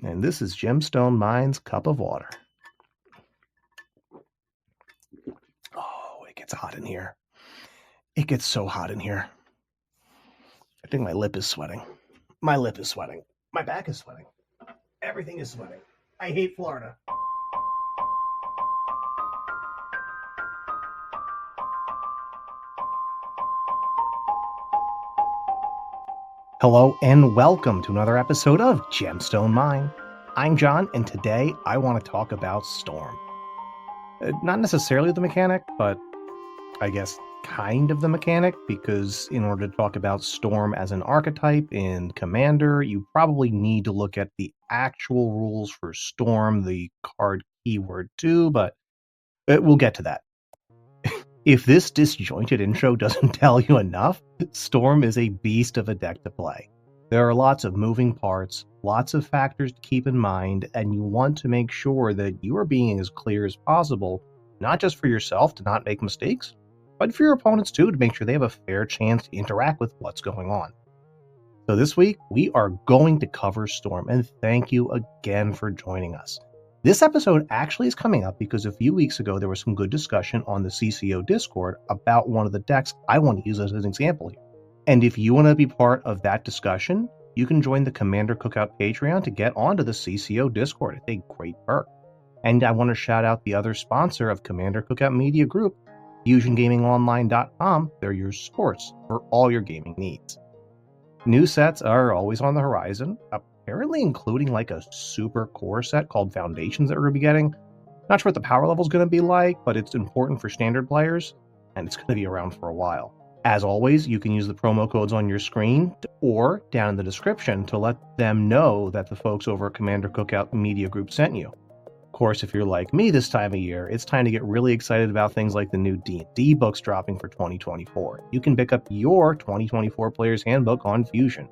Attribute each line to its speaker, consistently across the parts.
Speaker 1: and this is Gemstone Mine's Cup of Water. Oh, it gets hot in here. It gets so hot in here. I think my lip is sweating. My lip is sweating. My back is sweating. Everything is sweating. I hate Florida. Hello and welcome to another episode of Gemstone Mine. I'm John, and today I want to talk about Storm. Not necessarily the mechanic, but I guess kind of the mechanic, because in order to talk about Storm as an archetype in Commander, you probably need to look at the actual rules for Storm, the card keyword too, but we'll get to that. If this disjointed intro doesn't tell you enough, Storm is a beast of a deck to play. There are lots of moving parts, lots of factors to keep in mind, and you want to make sure that you are being as clear as possible, not just for yourself to not make mistakes, but for your opponents too, to make sure they have a fair chance to interact with what's going on. So this week, we are going to cover Storm, and thank you again for joining us. This episode actually is coming up because a few weeks ago there was some good discussion on the CCO Discord about one of the decks I want to use as an example here. And if you want to be part of that discussion, you can join the Commander Cookout Patreon to get onto the CCO Discord. It's a great perk. And I want to shout out the other sponsor of Commander Cookout Media Group, FusionGamingOnline.com. They're your source for all your gaming needs. New sets are always on the horizon, apparently including like a super core set called Foundations that we're going to be getting. Not sure what the power level is going to be like, but it's important for standard players, and it's going to be around for a while. As always, you can use the promo codes on your screen or down in the description to let them know that the folks over at Commander Cookout Media Group sent you. Of course, if you're like me this time of year, it's time to get really excited about things like the new D&D books dropping for 2024. You can pick up your 2024 Player's Handbook on Fusion.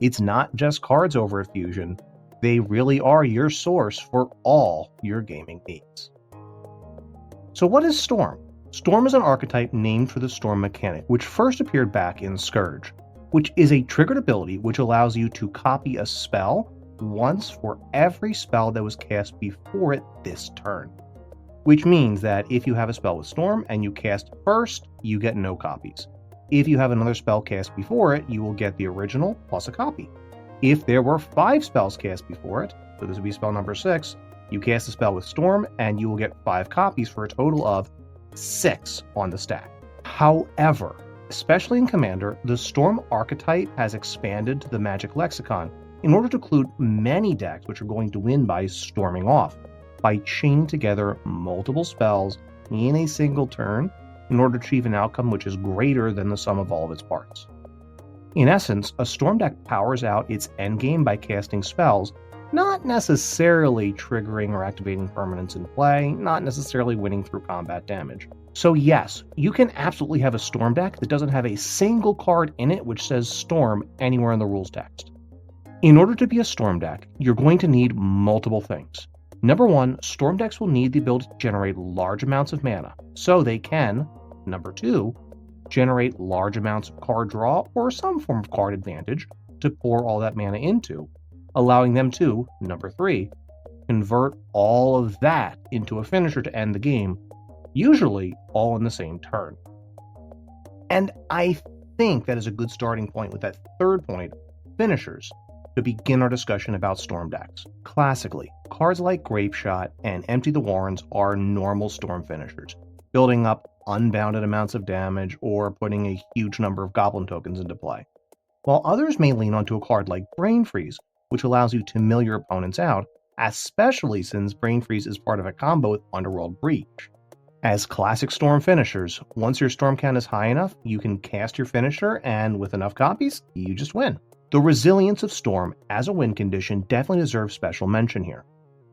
Speaker 1: It's not just cards over at Fusion, they really are your source for all your gaming needs. So what is Storm? Storm is an archetype named for the Storm mechanic, which first appeared back in Scourge, which is a triggered ability which allows you to copy a spell once for every spell that was cast before it this turn. Which means that if you have a spell with Storm and you cast it first, you get no copies. If you have another spell cast before it, you will get the original plus a copy. If there were 5 spells cast before it, so this would be spell number 6, you cast a spell with Storm and you will get 5 copies for a total of 6 on the stack. However, especially in Commander, the Storm archetype has expanded to the Magic lexicon in order to include many decks which are going to win by storming off, by chaining together multiple spells in a single turn in order to achieve an outcome which is greater than the sum of all of its parts. In essence, a Storm deck powers out its endgame by casting spells, not necessarily triggering or activating permanents in play, not necessarily winning through combat damage. So yes, you can absolutely have a Storm deck that doesn't have a single card in it which says Storm anywhere in the rules text. In order to be a Storm deck, you're going to need multiple things. Number 1, Storm decks will need the ability to generate large amounts of mana, so they can, number 2, generate large amounts of card draw or some form of card advantage to pour all that mana into, allowing them to, number 3, convert all of that into a finisher to end the game, usually all in the same turn. And I think that is a good starting point with that third point, finishers, to begin our discussion about Storm decks. Classically, cards like Grape Shot and Empty the Warrens are normal Storm finishers, building up unbounded amounts of damage or putting a huge number of Goblin tokens into play. While others may lean onto a card like Brain Freeze, which allows you to mill your opponents out, especially since Brain Freeze is part of a combo with Underworld Breach. As classic Storm finishers, once your Storm count is high enough, you can cast your finisher, and with enough copies, you just win. The resilience of Storm as a win condition definitely deserves special mention here.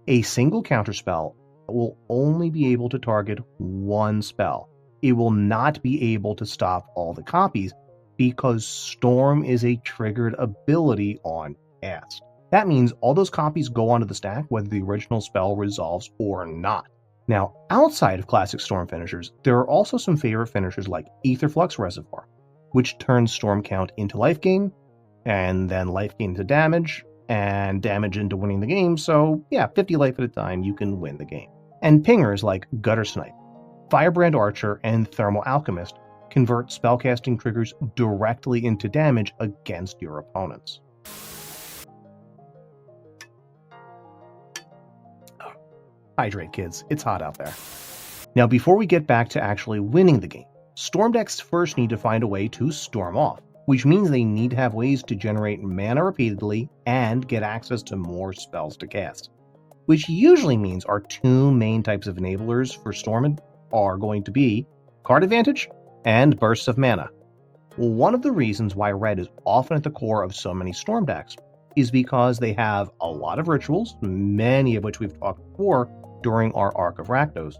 Speaker 1: A single counterspell will only be able to target one spell. It will not be able to stop all the copies because Storm is a triggered ability on cast. That means all those copies go onto the stack whether the original spell resolves or not. Now, outside of classic Storm finishers, there are also some favorite finishers like Aetherflux Reservoir, which turns Storm count into life gain, and then life gain to damage, and damage into winning the game, so yeah, 50 life at a time, you can win the game. And pingers like Gutter Snipe, Firebrand Archer, and Thermal Alchemist convert spellcasting triggers directly into damage against your opponents. Hydrate, kids, it's hot out there. Now, before we get back to actually winning the game, Storm decks first need to find a way to storm off, which means they need to have ways to generate mana repeatedly and get access to more spells to cast. Which usually means our two main types of enablers for Storm are going to be card advantage and bursts of mana. One of the reasons why red is often at the core of so many Storm decks is because they have a lot of rituals, many of which we've talked before during our Arc of Rakdos.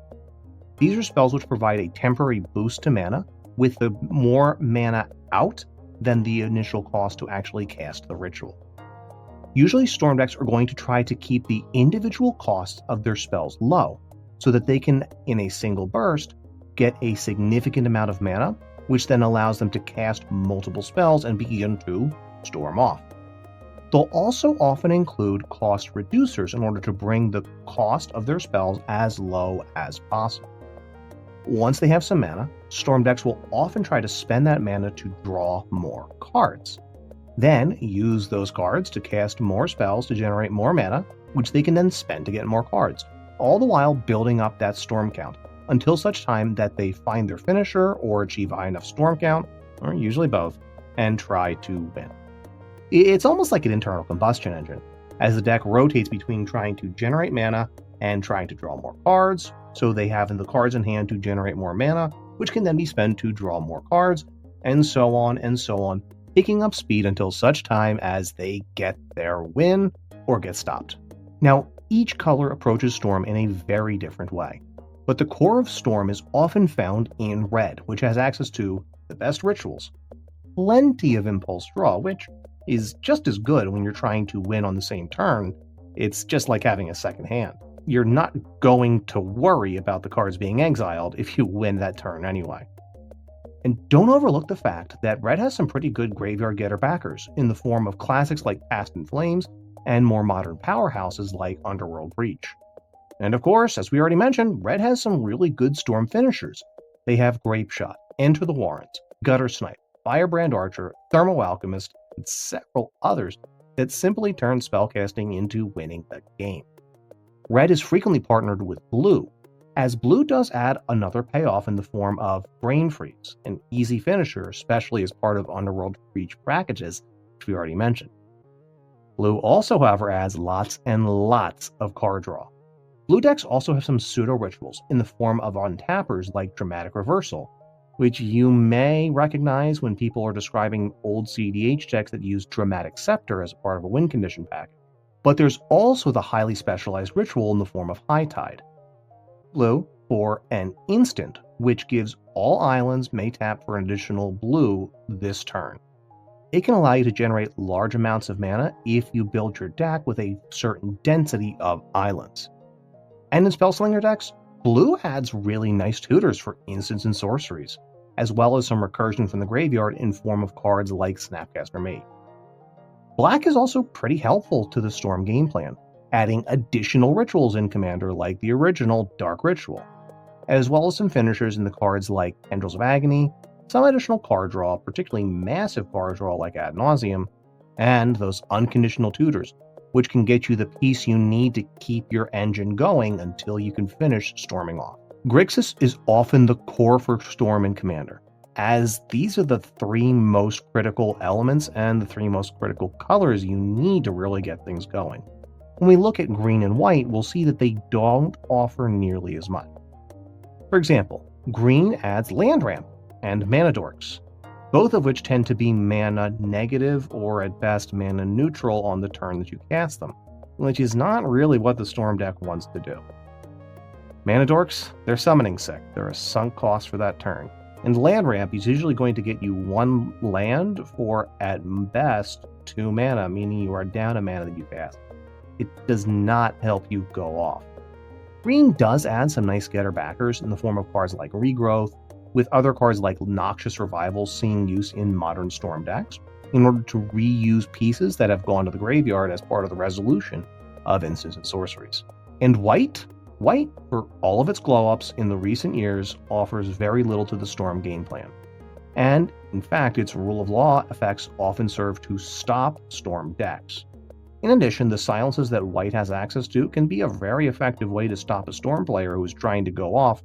Speaker 1: These are spells which provide a temporary boost to mana with the more mana out than the initial cost to actually cast the ritual. Usually Storm decks are going to try to keep the individual costs of their spells low, so that they can, in a single burst, get a significant amount of mana, which then allows them to cast multiple spells and begin to storm off. They'll also often include cost reducers in order to bring the cost of their spells as low as possible. Once they have some mana, Storm decks will often try to spend that mana to draw more cards. Then use those cards to cast more spells to generate more mana, which they can then spend to get more cards, all the while building up that storm count, until such time that they find their finisher or achieve a high enough storm count, or usually both, and try to win. It's almost like an internal combustion engine, as the deck rotates between trying to generate mana and trying to draw more cards, so they have the cards in hand to generate more mana, which can then be spent to draw more cards, and so on, picking up speed until such time as they get their win or get stopped. Now, each color approaches Storm in a very different way, but the core of Storm is often found in red, which has access to the best rituals, plenty of impulse draw, which is just as good when you're trying to win on the same turn. It's just like having a second hand. You're not going to worry about the cards being exiled if you win that turn anyway. And don't overlook the fact that red has some pretty good graveyard getter backers in the form of classics like Past in Flames and more modern powerhouses like Underworld Breach. And of course, as we already mentioned, red has some really good Storm finishers. They have Grape Shot, Enter the Warrens, Gutter Snipe, Firebrand Archer, Thermal Alchemist, and several others that simply turn spellcasting into winning the game. Red is frequently partnered with blue, as blue does add another payoff in the form of Brain Freeze, an easy finisher, especially as part of Underworld Breach packages, which we already mentioned. Blue also, however, adds lots and lots of card draw. Blue decks also have some pseudo-rituals in the form of untappers like Dramatic Reversal, which you may recognize when people are describing old cEDH decks that use Dramatic Scepter as a part of a win condition pack. But there's also the highly specialized ritual in the form of High Tide. Blue for an instant, which gives all islands may tap for an additional blue this turn. It can allow you to generate large amounts of mana if you build your deck with a certain density of islands. And in Spellslinger decks, blue adds really nice tutors for instants and sorceries, as well as some recursion from the graveyard in form of cards like Snapcaster Mage. Black is also pretty helpful to the Storm game plan, adding additional rituals in Commander like the original Dark Ritual, as well as some finishers in the cards like Tendrils of Agony, some additional card draw, particularly massive card draw like Ad Nauseam, and those unconditional tutors, which can get you the piece you need to keep your engine going until you can finish storming off. Grixis is often the core for Storm in Commander, as these are the three most critical elements and the three most critical colors you need to really get things going. When we look at green and white, we'll see that they don't offer nearly as much. For example, green adds Land Ramp and Mana Dorks, both of which tend to be mana negative or at best mana neutral on the turn that you cast them, which is not really what the Storm deck wants to do. Mana Dorks, they're summoning sick, they're a sunk cost for that turn, and Land Ramp is usually going to get you one land for at best 2 mana, meaning you are down a mana that you cast. It does not help you go off. Green does add some nice getter backers in the form of cards like Regrowth, with other cards like Noxious Revival seeing use in modern Storm decks, in order to reuse pieces that have gone to the graveyard as part of the resolution of instants and sorceries. And white, for all of its glow-ups in the recent years, offers very little to the Storm game plan. And, in fact, its rule of law effects often serve to stop Storm decks. In addition, the silences that white has access to can be a very effective way to stop a Storm player who is trying to go off,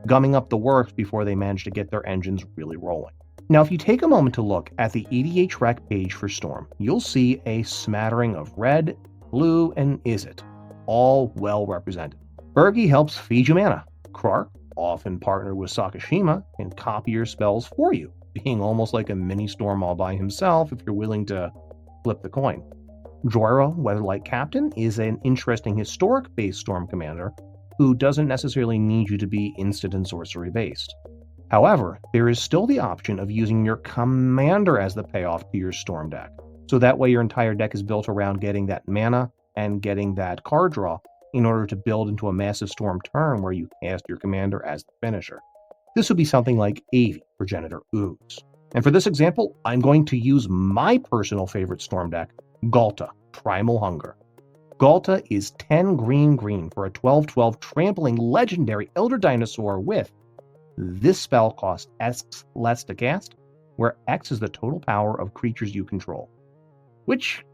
Speaker 1: gumming up the works before they manage to get their engines really rolling. Now, if you take a moment to look at the EDH rec page for Storm, you'll see a smattering of red, blue, and Izzet, all well represented. Bergi helps feed you mana. Krark, often partnered with Sakashima, can copy your spells for you, being almost like a mini Storm all by himself if you're willing to flip the coin. Jorah, Weatherlight Captain, is an interesting historic-based Storm commander who doesn't necessarily need you to be instant and sorcery-based. However, there is still the option of using your commander as the payoff to your Storm deck, so that way your entire deck is built around getting that mana and getting that card draw in order to build into a massive Storm turn where you cast your commander as the finisher. This would be something like Avi, Progenitor Ooze. And for this example, I'm going to use my personal favorite Storm deck, Ghalta, Primal Hunger. Ghalta is 10 green for a 12/12 trampling legendary Elder Dinosaur with this spell costs X less to cast, where X is the total power of creatures you control. Which,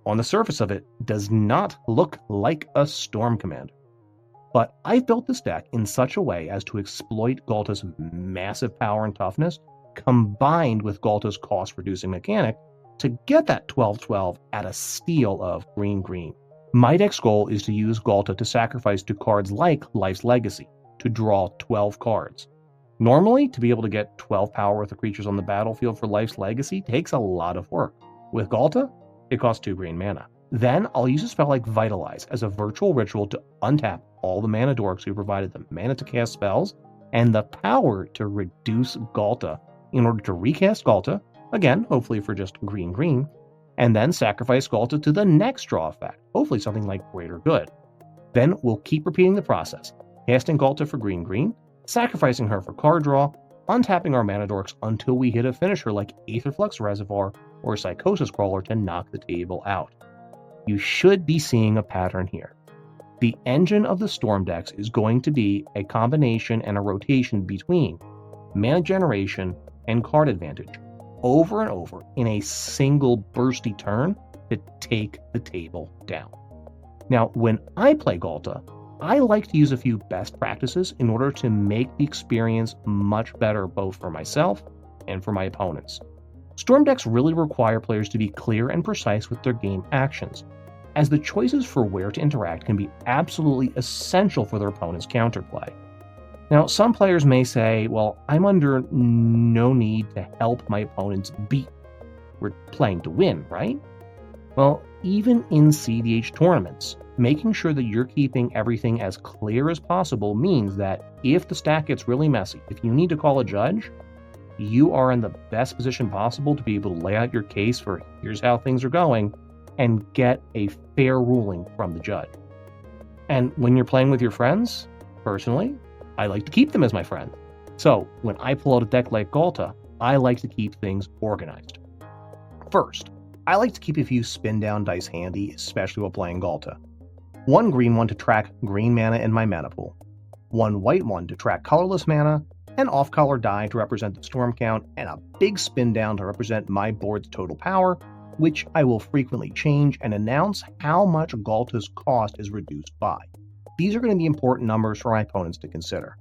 Speaker 1: on the surface of it, does not look like a Storm commander. But I've built this deck in such a way as to exploit Ghalta's massive power and toughness, combined with Ghalta's cost-reducing mechanic, to get that 12/12 at a steal of green. My deck's goal is to use Ghalta to sacrifice to cards like Life's Legacy, to draw 12 cards. Normally, to be able to get 12 power worth of creatures on the battlefield for Life's Legacy takes a lot of work. With Ghalta, it costs 2 green mana. Then I'll use a spell like Vitalize as a virtual ritual to untap all the mana dorks who provided the mana to cast spells and the power to reduce Ghalta in order to recast Ghalta, again, hopefully for just green, and then sacrifice Ghalta to the next draw effect, hopefully something like Greater Good. Then we'll keep repeating the process, casting Ghalta for green, sacrificing her for card draw, untapping our mana dorks until we hit a finisher like Aetherflux Reservoir or Psychosis Crawler to knock the table out. You should be seeing a pattern here. The engine of the Storm decks is going to be a combination and a rotation between mana generation and card advantage, over and over in a single bursty turn to take the table down. Now, when I play Ghalta, I like to use a few best practices in order to make the experience much better both for myself and for my opponents. Storm decks really require players to be clear and precise with their game actions, as the choices for where to interact can be absolutely essential for their opponent's counterplay. Now, some players may say, well, I'm under no need to help my opponents beat. We're playing to win, right? Well, even in cEDH tournaments, making sure that you're keeping everything as clear as possible means that if the stack gets really messy, if you need to call a judge, you are in the best position possible to be able to lay out your case for here's how things are going and get a fair ruling from the judge. And when you're playing with your friends, personally, I like to keep them as my friend. So when I pull out a deck like Ghalta, I like to keep things organized. First, I like to keep a few spin down dice handy, especially while playing Ghalta. 1 green one to track green mana in my mana pool, 1 white one to track colorless mana, an off-color die to represent the storm count, and a big spin down to represent my board's total power, which I will frequently change and announce how much Ghalta's cost is reduced by. These are going to be important numbers for my opponents to consider.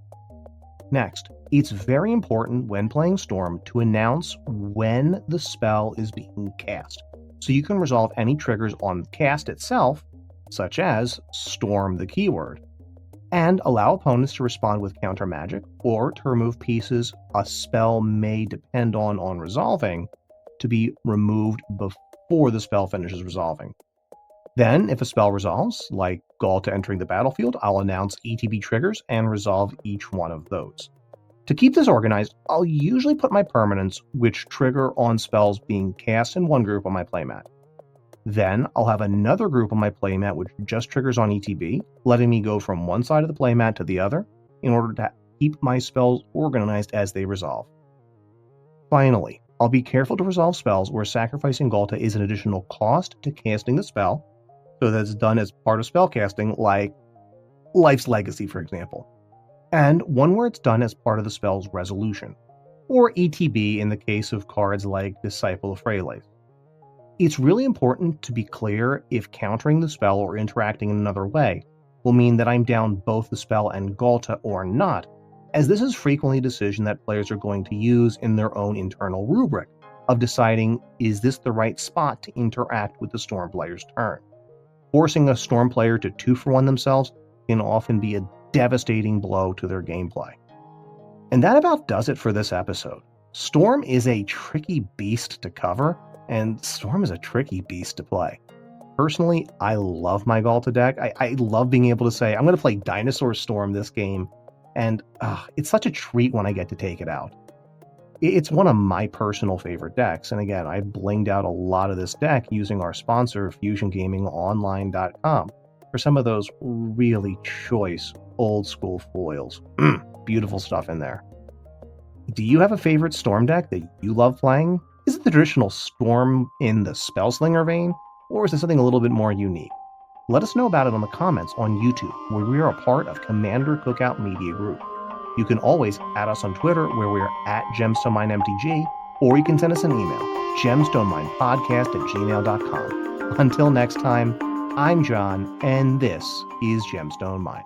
Speaker 1: Next, it's very important when playing Storm to announce when the spell is being cast, so you can resolve any triggers on the cast itself, such as Storm the keyword, and allow opponents to respond with counter magic or to remove pieces a spell may depend on resolving to be removed before the spell finishes resolving. Then, if a spell resolves, like Ghalta entering the battlefield, I'll announce ETB triggers and resolve each one of those. To keep this organized, I'll usually put my permanents which trigger on spells being cast in one group on my playmat. Then, I'll have another group on my playmat which just triggers on ETB, letting me go from one side of the playmat to the other in order to keep my spells organized as they resolve. Finally, I'll be careful to resolve spells where sacrificing Galta is an additional cost to casting the spell, so that it's done as part of spellcasting, like Life's Legacy, for example, and one where it's done as part of the spell's resolution, or ETB in the case of cards like Disciple of Freyleith. It's really important to be clear if countering the spell or interacting in another way will mean that I'm down both the spell and Galta or not, as this is frequently a decision that players are going to use in their own internal rubric of deciding, is this the right spot to interact with the Storm player's turn? Forcing a Storm player to 2-for-1 themselves can often be a devastating blow to their gameplay. And that about does it for this episode. Storm is a tricky beast to cover, and Storm is a tricky beast to play. Personally, I love my Galta deck. I love being able to say, I'm going to play Dinosaur Storm this game, and it's such a treat when I get to take it out. It's one of my personal favorite decks, and again, I blinged out a lot of this deck using our sponsor, FusionGamingOnline.com, for some of those really choice old-school foils. Beautiful stuff in there. Do you have a favorite Storm deck that you love playing? Is it the traditional Storm in the Spellslinger vein, or is it something a little bit more unique? Let us know about it on the comments on YouTube, where we are a part of Commander Cookout Media Group. You can always add us on Twitter, where we are at GemstoneMineMTG, or you can send us an email, gemstoneminepodcast@gmail.com. Until next time, I'm John, and this is Gemstone Mine.